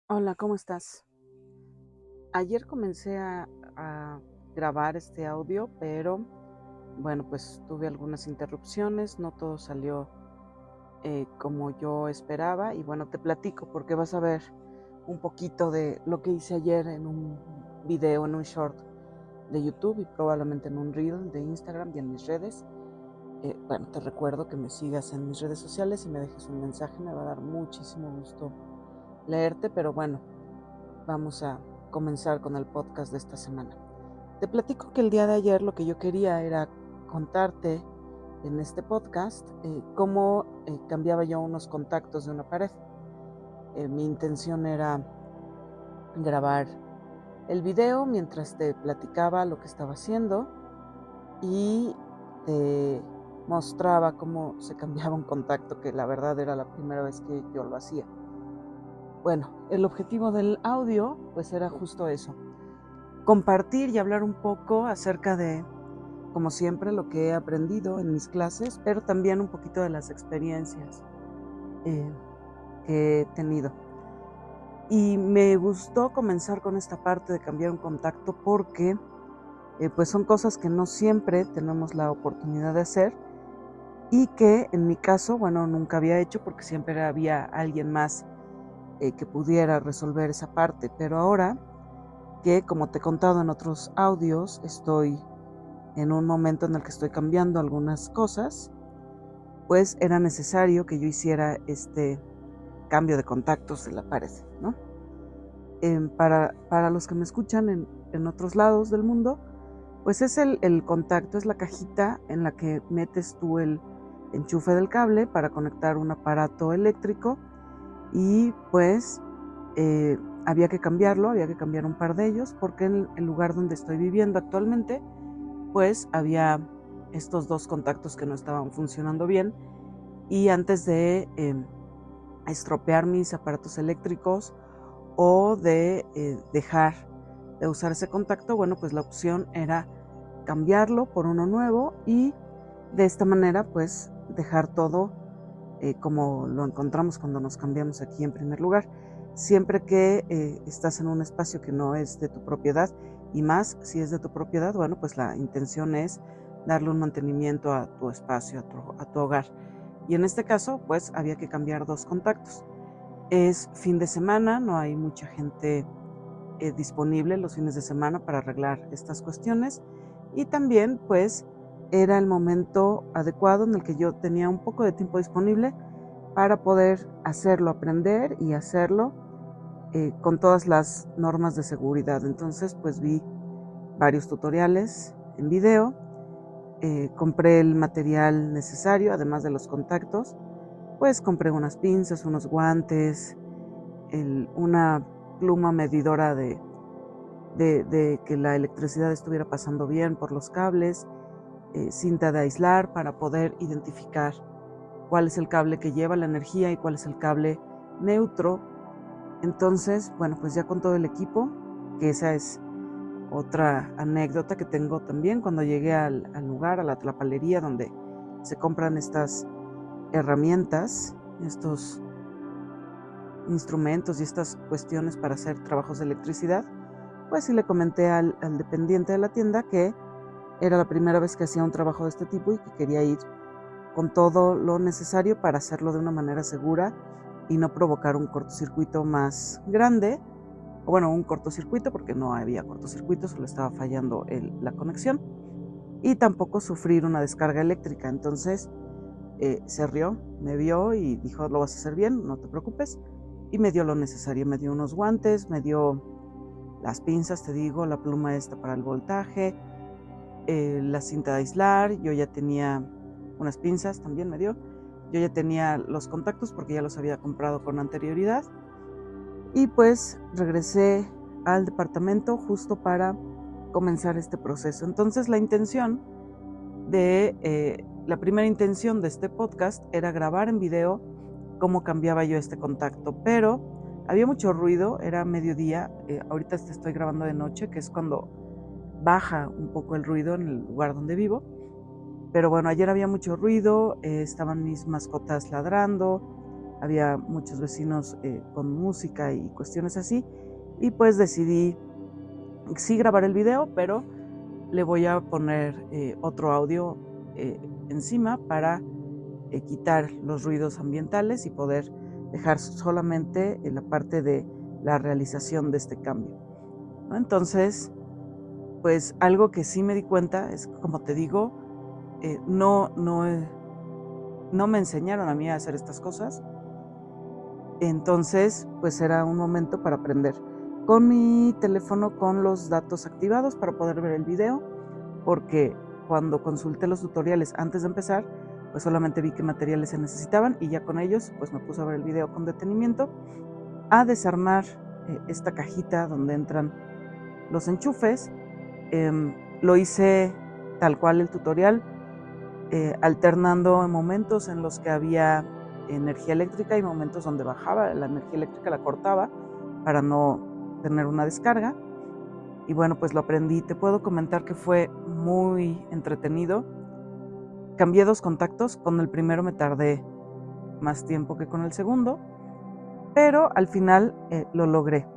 Hola, ¿cómo estás? Ayer comencé a grabar este audio, pero bueno, pues tuve algunas interrupciones, no todo salió como yo esperaba y bueno, te platico porque vas a ver un poquito de lo que hice ayer en un video, en un short de YouTube y probablemente en un reel de Instagram y en mis redes. Bueno, te recuerdo que me sigas en mis redes sociales y me dejes un mensaje, me va a dar muchísimo gusto leerte, pero bueno, vamos a comenzar con el podcast de esta semana. Te platico que el día de ayer lo que yo quería era contarte en este podcast cómo cambiaba yo unos contactos de una pared. Mi intención era grabar el video mientras te platicaba lo que estaba haciendo y te mostraba cómo se cambiaba un contacto, que la verdad era la primera vez que yo lo hacía. Bueno, el objetivo del audio pues era justo eso, compartir y hablar un poco acerca de, como siempre, lo que he aprendido en mis clases, pero también un poquito de las experiencias eh, que he tenido. Y me gustó comenzar con esta parte de cambiar un contacto porque pues son cosas que no siempre tenemos la oportunidad de hacer y que en mi caso, bueno, nunca había hecho porque siempre había alguien más que pudiera resolver esa parte, pero ahora que, como te he contado en otros audios, estoy en un momento en el que estoy cambiando algunas cosas, pues era necesario que yo hiciera este cambio de contactos de la pared, ¿no? Para los que me escuchan en otros lados del mundo, pues es el contacto, es la cajita en la que metes tú el enchufe del cable para conectar un aparato eléctrico y pues eh, había que cambiarlo, había que cambiar un par de ellos porque en el lugar donde estoy viviendo actualmente pues había estos dos contactos que no estaban funcionando bien y antes de estropear mis aparatos eléctricos o de dejar de usar ese contacto, bueno, pues la opción era cambiarlo por uno nuevo y de esta manera pues dejar todo como lo encontramos cuando nos cambiamos aquí en primer lugar. Siempre que estás en un espacio que no es de tu propiedad y más si es de tu propiedad, bueno, pues la intención es darle un mantenimiento a tu espacio, a tu hogar. Y en este caso, pues había que cambiar dos contactos. Es fin de semana, no hay mucha gente disponible los fines de semana para arreglar estas cuestiones y también pues era el momento adecuado en el que yo tenía un poco de tiempo disponible para poder hacerlo, aprender y hacerlo con todas las normas de seguridad. Entonces pues vi varios tutoriales en video, compré el material necesario además de los contactos, pues compré unas pinzas, unos guantes, una pluma medidora de que la electricidad estuviera pasando bien por los cables, cinta de aislar para poder identificar cuál es el cable que lleva la energía y cuál es el cable neutro. Entonces, bueno, pues ya con todo el equipo, que esa es otra anécdota que tengo también cuando llegué al lugar, a la tlapalería donde se compran estas herramientas, estos instrumentos y estas cuestiones para hacer trabajos de electricidad, pues sí le comenté al dependiente de la tienda que era la primera vez que hacía un trabajo de este tipo y que quería ir con todo lo necesario para hacerlo de una manera segura y no provocar un cortocircuito más grande, o bueno, un cortocircuito porque no había cortocircuito, solo estaba fallando la conexión, y tampoco sufrir una descarga eléctrica. Entonces se rió, me vio y dijo, lo vas a hacer bien, no te preocupes, y me dio lo necesario, me dio unos guantes, me dio las pinzas, te digo, la pluma esta para el voltaje, la cinta de aislar, yo ya tenía unas pinzas, también me dio, yo ya tenía los contactos porque ya los había comprado con anterioridad y pues regresé al departamento justo para comenzar este proceso. Entonces la primera intención de este podcast era grabar en video cómo cambiaba yo este contacto, pero había mucho ruido, era mediodía, ahorita te estoy grabando de noche, que es cuando baja un poco el ruido en el lugar donde vivo, pero bueno, ayer había mucho ruido, estaban mis mascotas ladrando, había muchos vecinos con música y cuestiones así, y pues decidí sí grabar el video, pero le voy a poner otro audio encima para quitar los ruidos ambientales y poder dejar solamente la parte de la realización de este cambio, ¿no? Entonces, pues algo que sí me di cuenta es, como te digo, no me enseñaron a mí a hacer estas cosas. Entonces, pues era un momento para aprender con mi teléfono con los datos activados para poder ver el video, porque cuando consulté los tutoriales antes de empezar, pues solamente vi qué materiales se necesitaban y ya con ellos pues me puse a ver el video con detenimiento, a desarmar esta cajita donde entran los enchufes. Lo hice tal cual el tutorial, alternando momentos en los que había energía eléctrica y momentos donde bajaba la energía eléctrica, la cortaba para no tener una descarga. Y bueno, pues lo aprendí. Te puedo comentar que fue muy entretenido. Cambié 2 contactos, con el primero me tardé más tiempo que con el segundo, pero al final lo logré.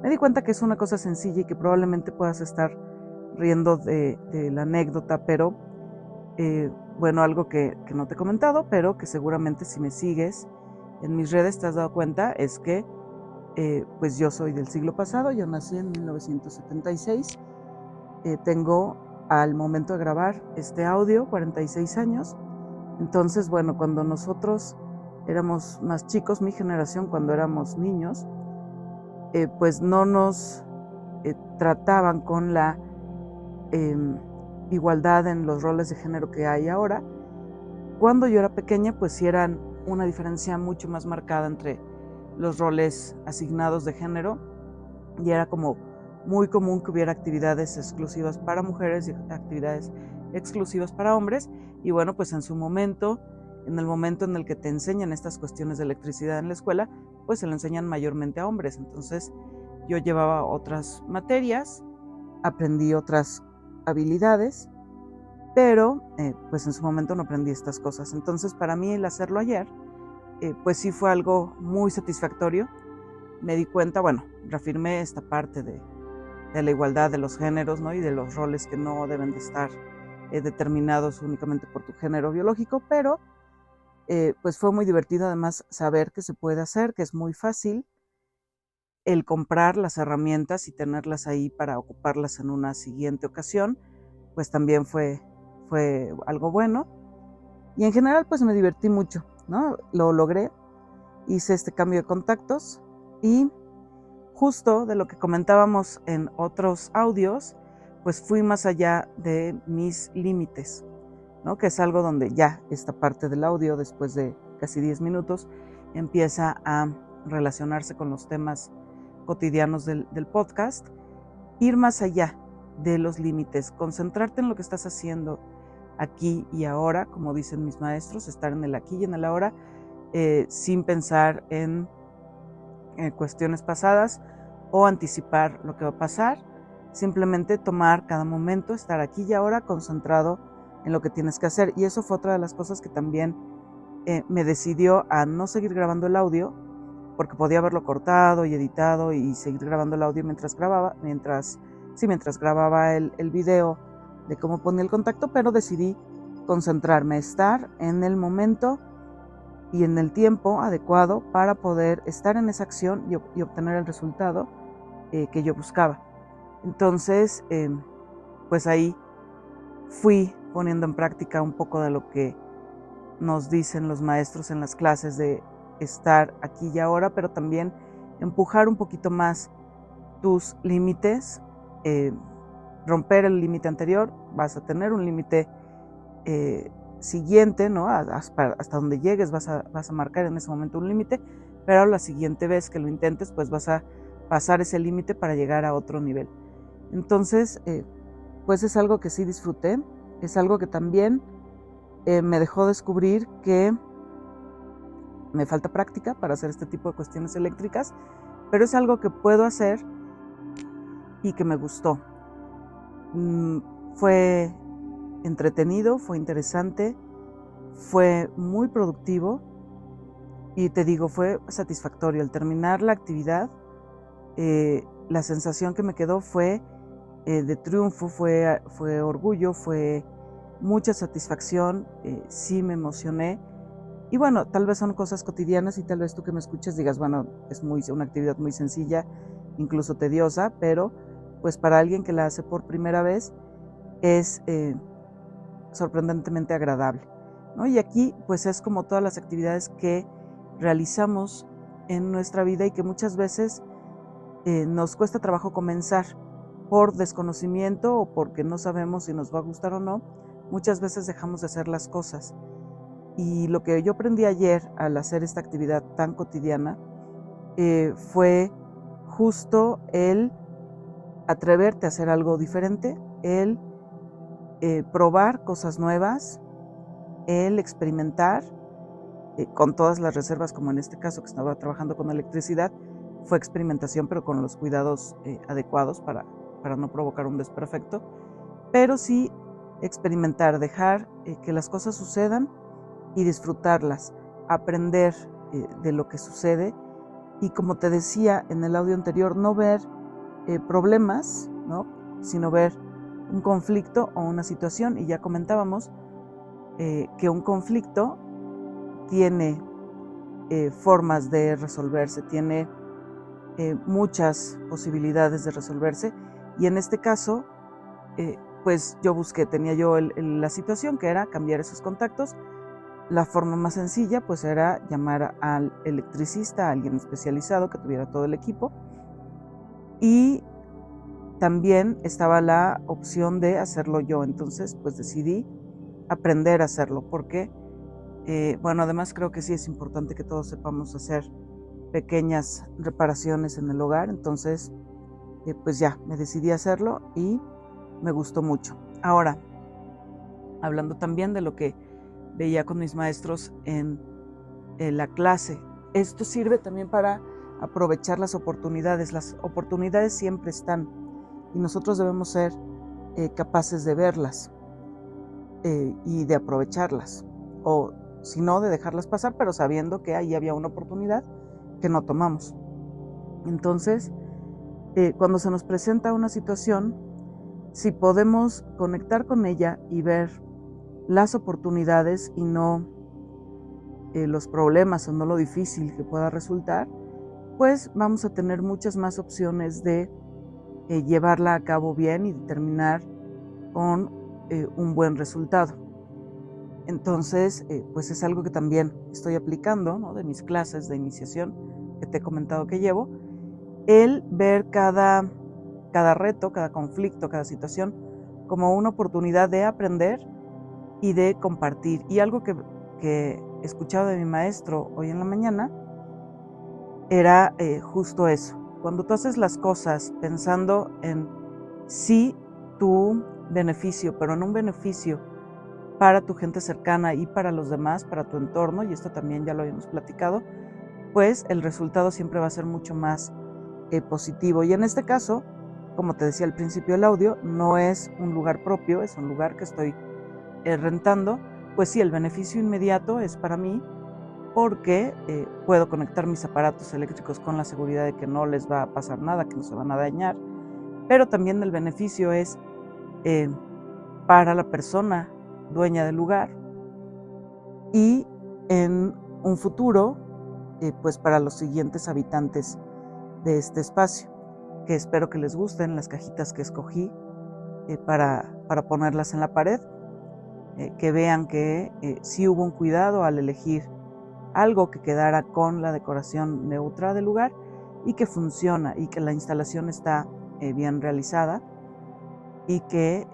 Me di cuenta que es una cosa sencilla y que probablemente puedas estar riendo de la anécdota, pero bueno, algo que no te he comentado, pero que seguramente si me sigues en mis redes te has dado cuenta, es que pues yo soy del siglo pasado, yo nací en 1976, tengo al momento de grabar este audio 46 años, entonces bueno, cuando nosotros éramos más chicos, mi generación, cuando éramos niños, pues no nos trataban con la igualdad en los roles de género que hay ahora. Cuando yo era pequeña, pues sí eran una diferencia mucho más marcada entre los roles asignados de género, y era como muy común que hubiera actividades exclusivas para mujeres y actividades exclusivas para hombres. Y bueno, pues en su momento, en el momento en el que te enseñan estas cuestiones de electricidad en la escuela, pues se lo enseñan mayormente a hombres. Entonces yo llevaba otras materias, aprendí otras habilidades, pero pues en su momento no aprendí estas cosas. Entonces para mí el hacerlo ayer, pues sí fue algo muy satisfactorio. Me di cuenta, bueno, reafirmé esta parte de la igualdad de los géneros, ¿no? Y de los roles que no deben de estar determinados únicamente por tu género biológico, pero pues fue muy divertido además saber que se puede hacer, que es muy fácil el comprar las herramientas y tenerlas ahí para ocuparlas en una siguiente ocasión, pues también fue algo bueno. Y en general pues me divertí mucho, ¿no? Lo logré, hice este cambio de contactos y justo de lo que comentábamos en otros audios, pues fui más allá de mis límites, ¿no? Que es algo donde ya esta parte del audio, después de casi 10 minutos, empieza a relacionarse con los temas cotidianos del podcast. Ir más allá de los límites, concentrarte en lo que estás haciendo aquí y ahora, como dicen mis maestros, estar en el aquí y en el ahora, sin pensar en cuestiones pasadas o anticipar lo que va a pasar. Simplemente tomar cada momento, estar aquí y ahora concentrado en lo que tienes que hacer. Y eso fue otra de las cosas que también me decidió a no seguir grabando el audio, porque podía haberlo cortado y editado y seguir grabando el audio mientras grababa el video de cómo ponía el contacto, pero decidí concentrarme, estar en el momento y en el tiempo adecuado para poder estar en esa acción y obtener el resultado que yo buscaba. Entonces, pues ahí fui poniendo en práctica un poco de lo que nos dicen los maestros en las clases, de estar aquí y ahora, pero también empujar un poquito más tus límites, romper el límite anterior, vas a tener un límite siguiente, ¿no? Hasta donde llegues vas a marcar en ese momento un límite, pero la siguiente vez que lo intentes, pues vas a pasar ese límite para llegar a otro nivel. Entonces, pues es algo que sí disfruté, es algo que también me dejó descubrir que me falta práctica para hacer este tipo de cuestiones eléctricas, pero es algo que puedo hacer y que me gustó. Fue entretenido, fue interesante, fue muy productivo Y te digo, fue satisfactorio. Al terminar la actividad, la sensación que me quedó fue de triunfo, fue orgullo, fue mucha satisfacción, sí me emocioné. Y bueno, tal vez son cosas cotidianas y tal vez tú que me escuches digas, bueno, es una actividad muy sencilla, incluso tediosa, pero pues para alguien que la hace por primera vez es sorprendentemente agradable, ¿no? Y aquí pues es como todas las actividades que realizamos en nuestra vida y que muchas veces nos cuesta trabajo comenzar por desconocimiento o porque no sabemos si nos va a gustar o no. Muchas veces dejamos de hacer las cosas. Y lo que yo aprendí ayer al hacer esta actividad tan cotidiana fue justo el atreverte a hacer algo diferente, el probar cosas nuevas, el experimentar con todas las reservas, como en este caso que estaba trabajando con electricidad, fue experimentación pero con los cuidados adecuados para no provocar un desperfecto, pero sí experimentar, dejar que las cosas sucedan y disfrutarlas, aprender de lo que sucede y, como te decía en el audio anterior, no ver problemas, ¿no? Sino ver un conflicto o una situación. Y ya comentábamos que un conflicto tiene formas de resolverse, tiene muchas posibilidades de resolverse, y en este caso pues yo tenía yo la situación que era cambiar esos contactos. La forma más sencilla pues era llamar al electricista, a alguien especializado que tuviera todo el equipo, y también estaba la opción de hacerlo yo. Entonces pues decidí aprender a hacerlo porque bueno, además creo que sí es importante que todos sepamos hacer pequeñas reparaciones en el hogar. Entonces pues ya me decidí a hacerlo y me gustó mucho. Ahora, hablando también de lo que veía con mis maestros en la clase, esto sirve también para aprovechar las oportunidades. Las oportunidades siempre están y nosotros debemos ser capaces de verlas y de aprovecharlas, o si no, de dejarlas pasar, pero sabiendo que ahí había una oportunidad que no tomamos. Entonces, cuando se nos presenta una situación, si podemos conectar con ella y ver las oportunidades y no los problemas o no lo difícil que pueda resultar, pues vamos a tener muchas más opciones de llevarla a cabo bien y de terminar con un buen resultado. Entonces, pues es algo que también estoy aplicando, ¿no? De mis clases de iniciación que te he comentado que llevo, el ver cada reto, cada conflicto, cada situación como una oportunidad de aprender y de compartir. Y algo que he escuchado de mi maestro hoy en la mañana era justo eso. Cuando tú haces las cosas pensando en sí tu beneficio, pero en un beneficio para tu gente cercana y para los demás, para tu entorno, y esto también ya lo habíamos platicado, pues el resultado siempre va a ser mucho más positivo. Y en este caso, como te decía al principio del audio, no es un lugar propio, es un lugar que estoy rentando. Pues sí, el beneficio inmediato es para mí porque puedo conectar mis aparatos eléctricos con la seguridad de que no les va a pasar nada, que no se van a dañar, pero también el beneficio es para la persona dueña del lugar y en un futuro pues para los siguientes habitantes de este espacio, que espero que les gusten las cajitas que escogí para ponerlas en la pared, que vean que sí hubo un cuidado al elegir algo que quedara con la decoración neutra del lugar y que funciona y que la instalación está bien realizada y que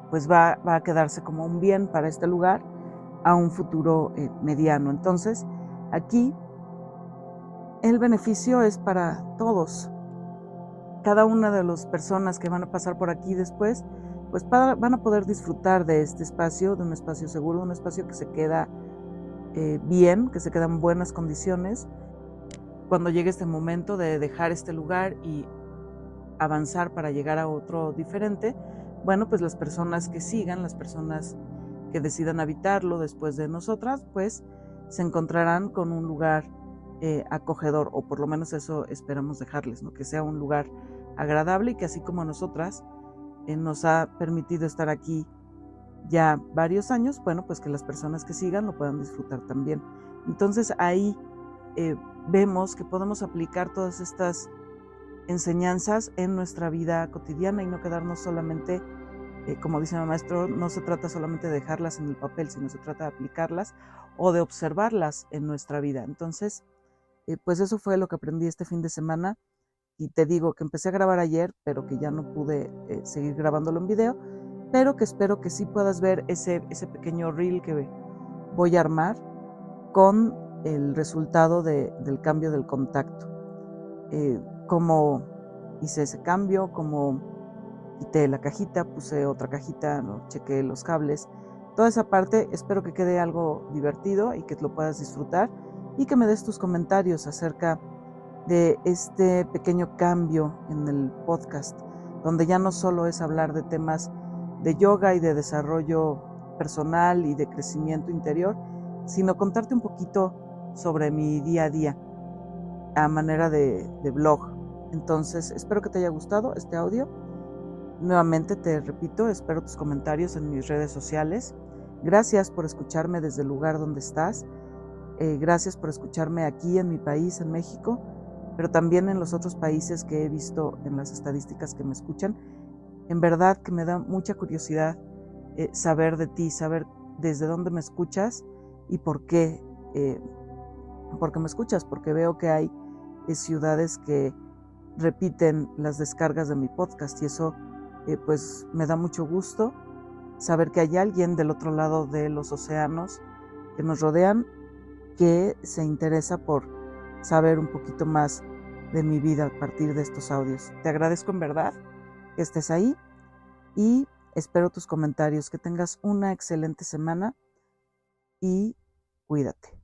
pues va a quedarse como un bien para este lugar a un futuro mediano. Entonces, aquí el beneficio es para todos. Cada una de las personas que van a pasar por aquí después, pues van a poder disfrutar de este espacio, de un espacio seguro, un espacio que se queda bien, que se queda en buenas condiciones. Cuando llegue este momento de dejar este lugar y avanzar para llegar a otro diferente, bueno, pues las personas que sigan, las personas que decidan habitarlo después de nosotras, pues se encontrarán con un lugar acogedor, o por lo menos eso esperamos dejarles, ¿no? Que sea un lugar agradable y que así como a nosotras nos ha permitido estar aquí ya varios años, bueno, pues que las personas que sigan lo puedan disfrutar también. Entonces ahí vemos que podemos aplicar todas estas enseñanzas en nuestra vida cotidiana y no quedarnos solamente, como dice mi maestro, no se trata solamente de dejarlas en el papel, sino se trata de aplicarlas o de observarlas en nuestra vida. Entonces, pues eso fue lo que aprendí este fin de semana, y te digo que empecé a grabar ayer, pero que ya no pude seguir grabándolo en video, pero que espero que sí puedas ver ese pequeño reel que voy a armar con el resultado del cambio del contacto. Cómo hice ese cambio, cómo quité la cajita, puse otra cajita, ¿no? Chequé los cables, toda esa parte. Espero que quede algo divertido y que lo puedas disfrutar y que me des tus comentarios acerca de este pequeño cambio en el podcast, donde ya no solo es hablar de temas de yoga y de desarrollo personal y de crecimiento interior, sino contarte un poquito sobre mi día a día a manera de blog. Entonces, espero que te haya gustado este audio. Nuevamente te repito, espero tus comentarios en mis redes sociales. Gracias por escucharme desde el lugar donde estás. Gracias por escucharme aquí en mi país, en México, pero también en los otros países que he visto en las estadísticas que me escuchan. En verdad que me da mucha curiosidad saber de ti, saber desde dónde me escuchas y por qué me escuchas, porque veo que hay ciudades que repiten las descargas de mi podcast y eso pues me da mucho gusto saber que hay alguien del otro lado de los océanos que nos rodean que se interesa por saber un poquito más de mi vida a partir de estos audios. Te agradezco en verdad que estés ahí y espero tus comentarios. Que tengas una excelente semana y cuídate.